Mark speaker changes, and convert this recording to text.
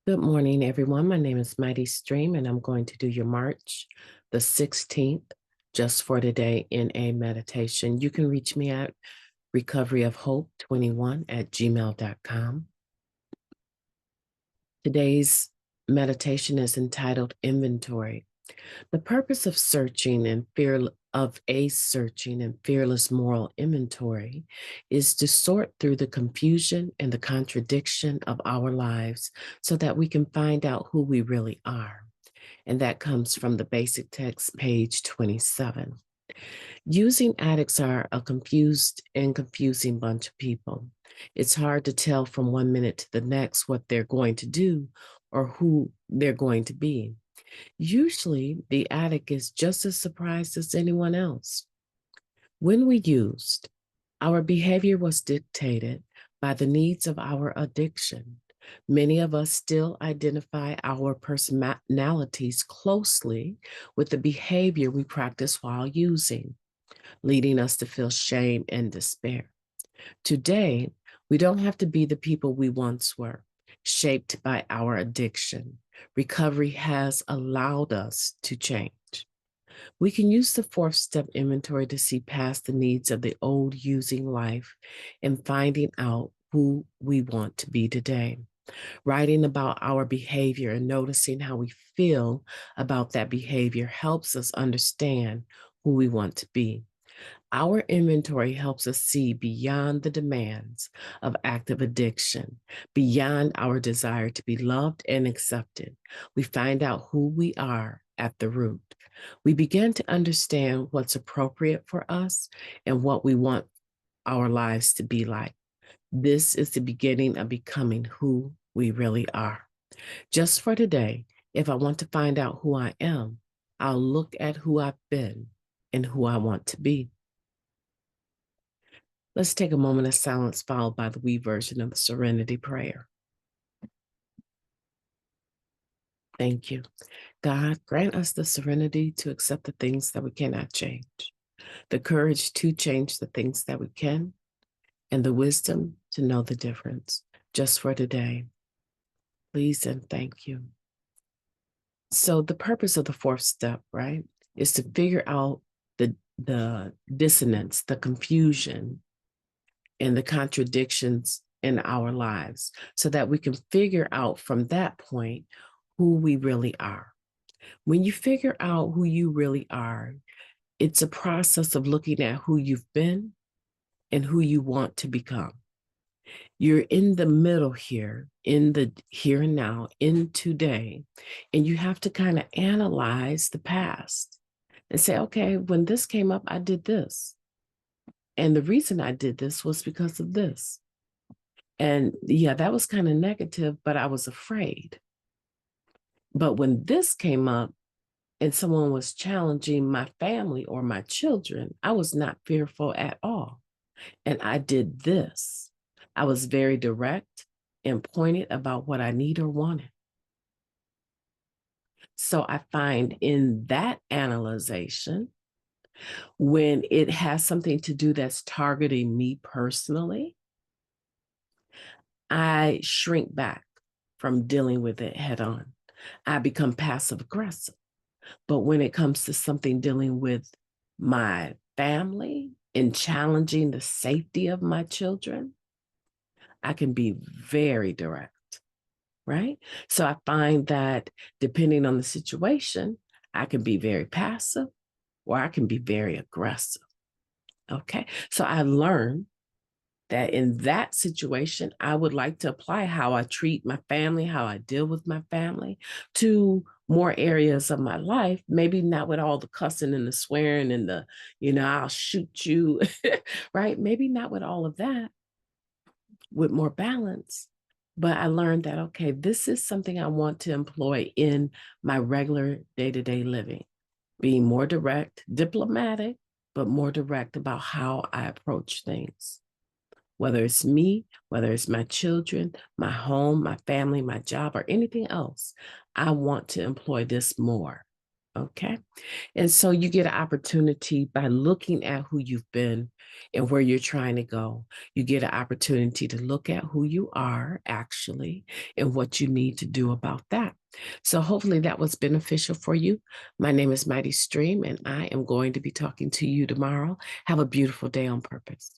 Speaker 1: Good morning, everyone. My name is MightyStream, and I'm going to do your March the 16th just for today in a meditation. You can reach me at recoveryofhope21@gmail.com. Today's meditation is entitled Inventory. The purpose of searching and fearless moral inventory is to sort through the confusion and the contradiction of our lives so that we can find out who we really are. And that comes from the basic text, page 27. Using addicts are a confused and confusing bunch of people. It's hard to tell from one minute to the next what they're going to do or who they're going to be. Usually, the addict is just as surprised as anyone else. When we used, our behavior was dictated by the needs of our addiction. Many of us still identify our personalities closely with the behavior we practice while using, leading us to feel shame and despair. Today, we don't have to be the people we once were, shaped by our addiction. Recovery has allowed us to change. We can use the fourth step inventory to see past the needs of the old using life and finding out who we want to be today. Writing about our behavior and noticing how we feel about that behavior helps us understand who we want to be. Our inventory helps us see beyond the demands of active addiction, beyond our desire to be loved and accepted. We find out who we are at the root. We begin to understand what's appropriate for us and what we want our lives to be like. This is the beginning of becoming who we really are. Just for today, if I want to find out who I am, I'll look at who I've been and who I want to be. Let's take a moment of silence followed by the we version of the Serenity Prayer. Thank you. God, grant us the serenity to accept the things that we cannot change, the courage to change the things that we can, and the wisdom to know the difference. Just for today, please and thank you. So the purpose of the fourth step, right, is to figure out the dissonance, the confusion, and the contradictions in our lives so that we can figure out from that point who we really are. When you figure out who you really are, it's a process of looking at who you've been and who you want to become. You're in the middle here, in the here and now, in today, and you have to kind of analyze the past and say, okay, when this came up, I did this. And the reason I did this was because of this. And yeah, that was kind of negative, but I was afraid. But when this came up and someone was challenging my family or my children, I was not fearful at all. And I did this. I was very direct and pointed about what I need or wanted. So I find in that analyzation, when it has something to do that's targeting me personally, I shrink back from dealing with it head on. I become passive aggressive. But when it comes to something dealing with my family and challenging the safety of my children, I can be very direct, right? So I find that depending on the situation, I can be very passive or I can be very aggressive. Okay. So I learned that in that situation, I would like to apply how I treat my family, how I deal with my family to more areas of my life, maybe not with all the cussing and the swearing and the, I'll shoot you, right? Maybe not with all of that, with more balance. But I learned that, okay, this is something I want to employ in my regular day-to-day living, being more direct, diplomatic, but more direct about how I approach things. Whether it's me, whether it's my children, my home, my family, my job, or anything else, I want to employ this more. Okay. And so you get an opportunity by looking at who you've been and where you're trying to go. You get an opportunity to look at who you are actually and what you need to do about that. So hopefully that was beneficial for you. My name is Mighty Stream, and I am going to be talking to you tomorrow. Have a beautiful day on purpose.